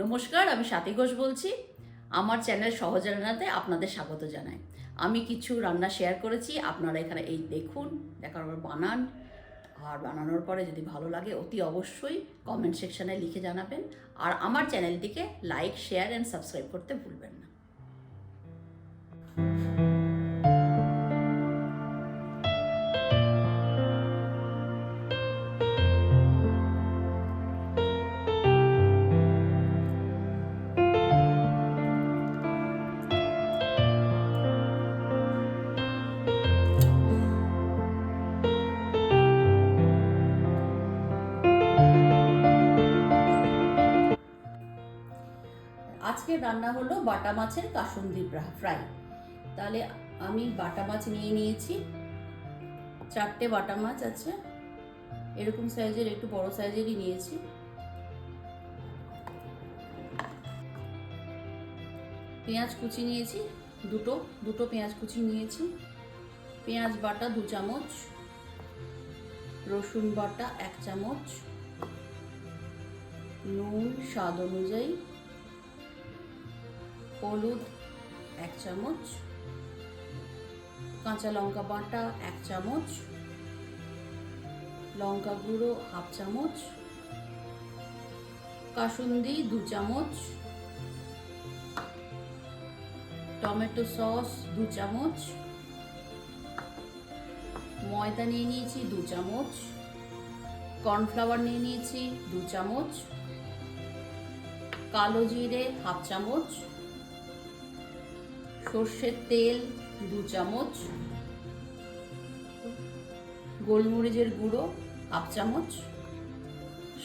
নমস্কার, আমি স্বাতি ঘোষ বলছি। আমার চ্যানেল সহজ রান্নাতে আপনাদের স্বাগত জানাই। আমি কিছু রান্না শেয়ার করেছি, আপনারা এখানে এই দেখুন, দেখার পর বানান। আর বানানোর পরে যদি ভালো লাগে অতি অবশ্যই কমেন্ট সেকশানে লিখে জানাবেন। আর আমার চ্যানেলটিকে লাইক, শেয়ার অ্যান্ড সাবস্ক্রাইব করতে ভুলবেন না। আজকের রান্না হলো বাটা মাছের কাসুন্দি ফ্রাই। তাহলে আমি বাটা মাছ নিয়ে নিয়েছি, 4টে বাটা মাছ আছে, এরকম সাইজের, একটু বড় সাইজেরই নিয়েছি। পেঁয়াজ কুচি নিয়েছি, দুটো পেঁয়াজ কুচি নিয়েছি। পেঁয়াজ বাটা 2 চামচ, রসুন বাটা 1 চামচ, নুন স্বাদ অনুযায়ী, হলুদ 1 চামচ, কাঁচা লঙ্কা বাটা 1 চামচ, লঙ্কা গুঁড়ো 1/2 চামচ, কাসুন্দি 2 চামচ, টমেটো সস 2 চামচ, ময়দা নিয়ে নিয়েছি 2 চামচ, কর্নফ্লাওয়ার নিয়ে নিয়েছি 2 চামচ, কালো জিরে 1/2 চামচ, সর্ষের তেল 2 চামচ, গোলমরিচের গুঁড়ো 1/2 চামচ,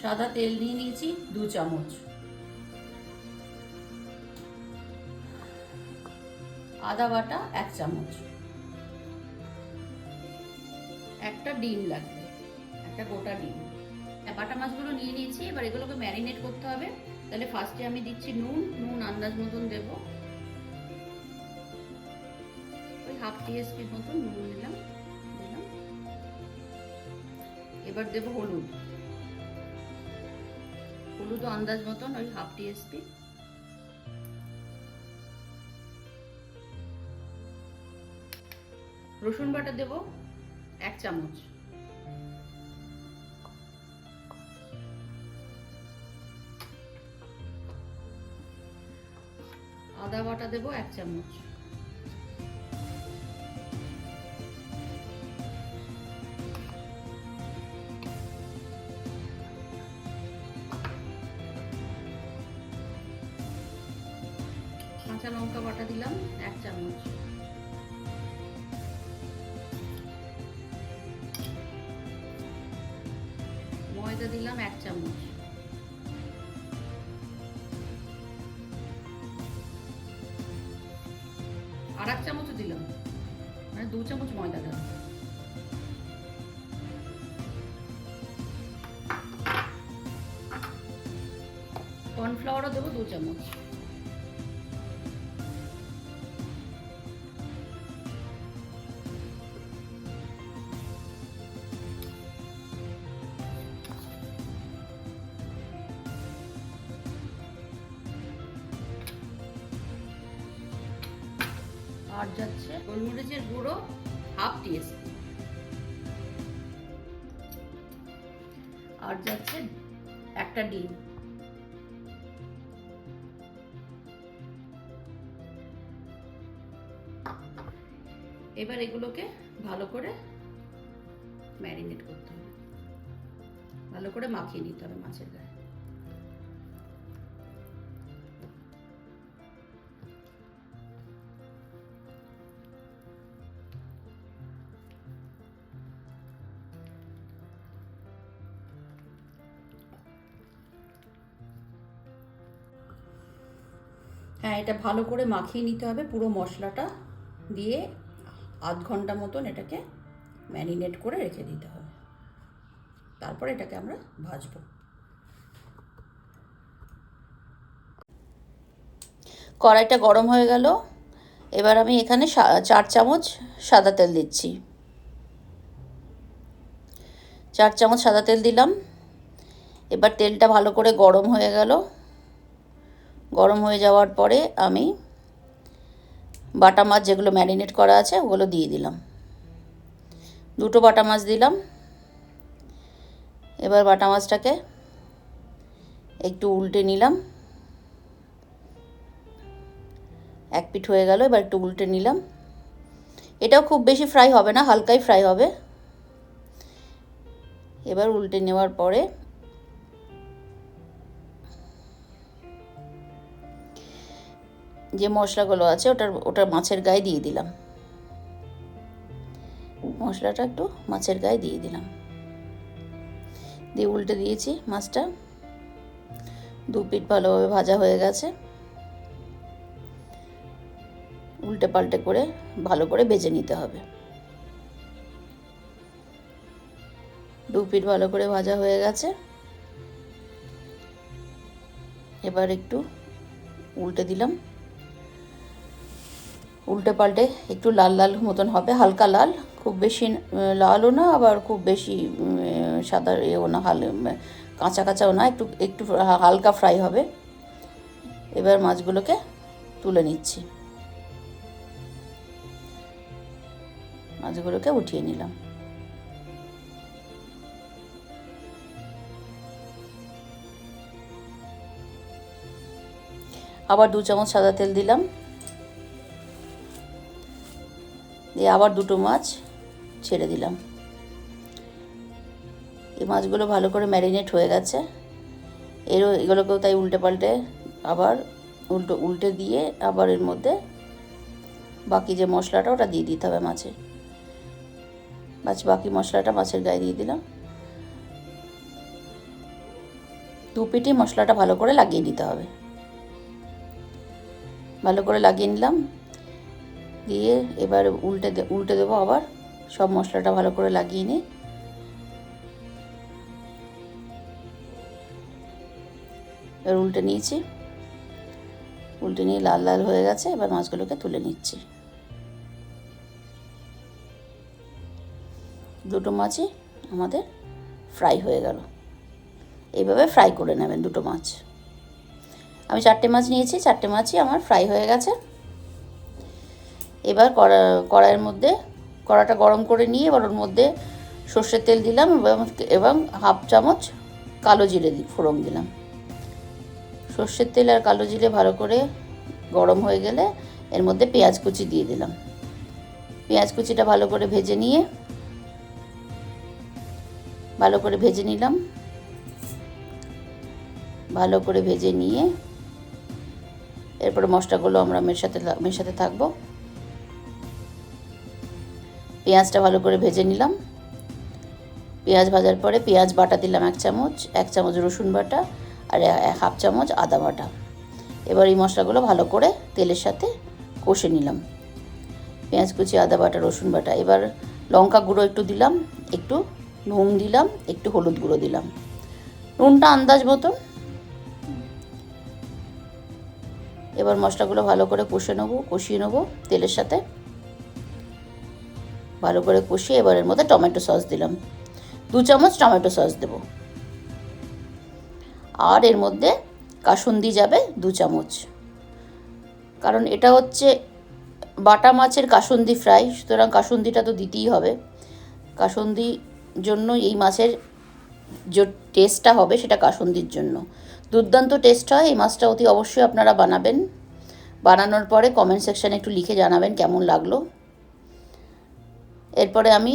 সাদা তেল নিয়ে নিয়েছি 2 চামচ, আদা বাটা 1 চামচ, একটা ডিম লাগবে, একটা গোটা ডিম। বাটা মাছগুলো নিয়ে নিয়েছি, এবার এগুলোকে ম্যারিনেট করতে হবে। তাহলে ফার্স্টে আমি দিচ্ছি নুন আন্দাজ মতন দেবো, ওই 1/2 টিস্পুন মতন নুন দিলাম। এবার দেবো হলুদ আন্দাজ মতন ওই 1/2 টিস্পুন। রসুন বাটা দেবো 1 চামচ, আদা বাটা দেবো 1 চামচ, কাঁচা লঙ্কা বাটা দিলাম 1 চামচ, ময়দা দিলাম 1 চামচ, আর 1 চামচ দিলাম, মানে 2 চামচ ময়দা দিলাম। কর্নফ্লাওয়ারও দেবো 2 চামচ। আর যাচ্ছে গোলমরিচের গুঁড়ো 1/2 টিস্পুন, আর যাচ্ছে একটা ডিম। এবার এগুলোকে ভালো করে ম্যারিনেট করতে হবে, ভালো করে মাখিয়ে নিতে হবে মাছের গায়ে। হ্যাঁ, এটা ভালো করে মাখিয়ে নিতে হবে, পুরো মশলাটা দিয়ে 1/2 ঘন্টা মতন এটাকে ম্যারিনেট করে রেখে দিতে হবে। তারপর এটাকে আমরা ভাজবো। কড়াইটা গরম হয়ে গেল, এবার আমি এখানে 4 চামচ সাদা তেল দিচ্ছি। 4 চামচ সাদা তেল দিলাম। এবার তেলটা ভালো করে গরম হয়ে গেল, গরম হয়ে যাওয়ার পরে আমি বাটা মাছ যেগুলো ম্যারিনেট করা আছে ওগুলো দিয়ে দিলাম। 2টো বাটা মাছ দিলাম। এবার বাটা মাছটাকে একটু উল্টে নিলাম। এক পিঠ হয়ে গেল, এবার একটু উল্টে নিলাম। এটাও খুব বেশি ফ্রাই হবে না, হালকাই ফ্রাই হবে। এবার উল্টে নেওয়ার পরে যে মশলাগুলো আছে ওটা মাছের গায়ে দিয়ে দিলাম। মশলাটা একটু মাছের গায়ে দিয়ে দিলাম, দিয়ে উল্টে দিয়েছি। মাছটা 2 পিঠ ভালোভাবে ভাজা হয়ে গেছে। উল্টে পাল্টে করে ভালো করে ভেজে নিতে হবে। 2 পিঠ ভালো করে ভাজা হয়ে গেছে। এবার একটু উল্টে দিলাম। উল্টে পাল্টে একটু লাল লাল মতন হবে, হালকা লাল, খুব বেশি লালও না আবার খুব বেশি সাদা এও না, কাঁচা কাঁচাও না, একটু একটু হালকা ফ্রাই হবে। এবার মাছগুলোকে তুলে নিচ্ছি। মাছগুলোকে উঠিয়ে নিলাম। আবার 2 চামচ সাদা তেল দিলাম, দিয়ে আবার 2টো মাছ ছেড়ে দিলাম। এই মাছগুলো ভালো করে ম্যারিনেট হয়ে গেছে। এগুলোকেও তাই উল্টে পাল্টে আবার উল্টে দিয়ে আবার এর মধ্যে বাকি যে মশলাটা ওটা দিয়ে দিতে হবে মাছে। বাকি মশলাটা মাছের গায়ে দিয়ে দিলাম। 2 পিঠে মশলাটা ভালো করে লাগিয়ে নিতে হবে। ভালো করে লাগিয়ে নিলাম, দিয়ে এবার উল্টে দেবো আবার। সব মশলাটা ভালো করে লাগিয়ে নিই। এবার উল্টে নিয়েছি, উল্টে নিয়ে লাল লাল হয়ে গেছে। এবার মাছগুলোকে তুলে নিচ্ছি। 2টো মাছই আমাদের ফ্রাই হয়ে গেল। এইভাবে ফ্রাই করে নেবেন 2টো মাছ। আমি 4টে মাছ নিয়েছি, 4টে মাছই আমার ফ্রাই হয়ে গেছে। এবার কড়াইয়ের মধ্যে কড়াটা গরম করে নিয়ে এবার ওর মধ্যে সর্ষের তেল দিলাম এবং 1/2 চামচ কালো জিরে ফোড়ন দিলাম। সর্ষের তেল আর কালো জিরে ভালো করে গরম হয়ে গেলে এর মধ্যে পেঁয়াজ কুচি দিয়ে দিলাম। পেঁয়াজ কুচিটা ভালো করে ভেজে নিয়ে ভালো করে ভেজে নিলাম। ভালো করে ভেজে নিয়ে এরপরে মশলাগুলো আমরা মেশাতে থাকবো। পেঁয়াজটা ভালো করে ভেজে নিলাম। পেঁয়াজ ভাজার পরে পেঁয়াজ বাটা দিলাম 1 চামচ, 1 চামচ রসুন বাটা আর 1/2 চামচ আদা বাটা। এবার এই মশলাগুলো ভালো করে তেলের সাথে কষে নিলাম। পেঁয়াজ কুচি, আদা বাটা, রসুন বাটা। এবার লঙ্কা গুঁড়ো একটু দিলাম, একটু নুন দিলাম, একটু হলুদ গুঁড়ো দিলাম। নুনটা আন্দাজ মতন। এবার মশলাগুলো ভালো করে কষিয়ে নেবো তেলের সাথে। ভালো করে কষিয়ে এবার এর মধ্যে টমেটো সস দিলাম। 2 চামচ টমেটো সস দেব। আর এর মধ্যে কাসুন্দি যাবে 2 চামচ, কারণ এটা হচ্ছে বাটা মাছের কাসুন্দি ফ্রাই, সুতরাং কাসুন্দিটা তো দিতেই হবে। কাসুন্দির জন্য এই মাছের যে টেস্টটা হবে সেটা কাসুন্দির জন্য দুর্দান্ত টেস্ট হয়। এই মাছটা অতি অবশ্যই আপনারা বানাবেন। বানানোর পরে কমেন্ট সেকশানে একটু লিখে জানাবেন কেমন লাগলো। এরপরে আমি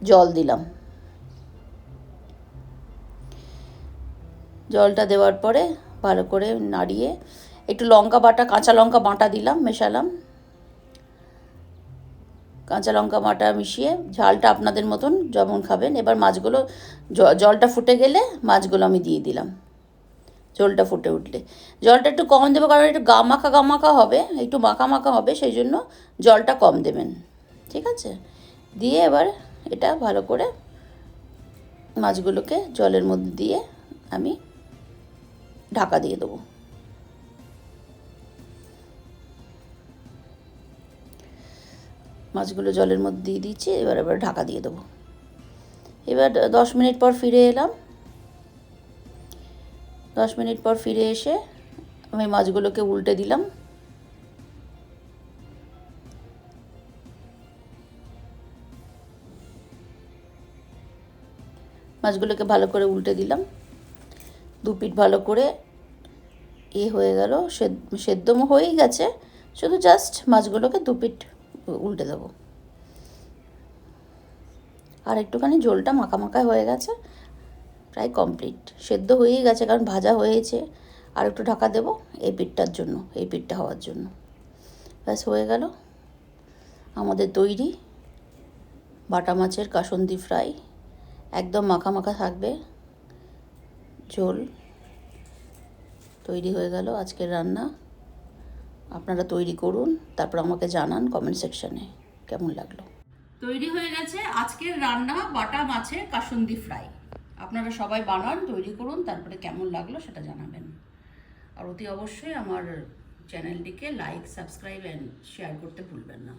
জল দিলাম। জলটা দেওয়ার পরে ভালো করে নাড়িয়ে একটু কাঁচা লঙ্কা বাটা দিলাম, মেশালাম। কাঁচা লঙ্কা বাটা মিশিয়ে ঝালটা আপনাদের মতন যেমন খাবেন। এবার মাছগুলো জলটা ফুটে গেলে মাছগুলো আমি দিয়ে দিলাম। ঝোলটা ফুটে উঠলে জলটা একটু কম দেবো, কারণ একটু গা মাখা হবে, একটু মাখা হবে, সেই জন্য জলটা কম দেবেন। ঠিক আছে? দিয়ে এবার এটা ভালো করে মাছগুলোকে জলের মধ্যে দিয়ে আমি ঢাকা দিয়ে দেবো। মাছগুলো জলের মধ্যে দিয়ে দিচ্ছি। এবার ঢাকা দিয়ে দেবো। এবার 10 মিনিট পর ফিরে এলাম। 10 মিনিট পর ফিরে এসে আমি মাছগুলোকে উল্টে দিলাম। মাছগুলোকে ভালো করে উল্টে দিলাম। দু পিঠ ভালো করে হয়ে গেল, সেদ্ধ হয়েই গেছে, শুধু জাস্ট মাছগুলোকে দু পিঠ উল্টে দেবো। আর একটুখানি ঝোলটা মাখা মাখা হয়ে গেছে, প্রায় কমপ্লিট, সেদ্ধ হয়েই গেছে কারণ ভাজা হয়েছে। আর একটু ঢাকা দেবো এই পিঠটার জন্য, এই পিঠটা হওয়ার জন্য। ব্যাস হয়ে গেল আমাদের তৈরি বাটা মাছের কাসুন্দি ফ্রাই। একদম মাখা মাখা থাকবে ঝোল। তৈরি হয়ে গেল আজকের রান্না। আপনারা তৈরি করুন, তারপর আমাকে জানান কমেন্ট সেকশানে কেমন লাগলো। তৈরি হয়ে গেছে আজকের রান্না বাটা মাছের কাসুন্দি ফ্রাই। আপনারা সবাই বানান, তৈরি করুন, তারপরে কেমন লাগলো সেটা জানাবেন। আর অতি অবশ্যই আমার চ্যানেলটিকে লাইক, সাবস্ক্রাইব অ্যান্ড শেয়ার করতে ভুলবেন না।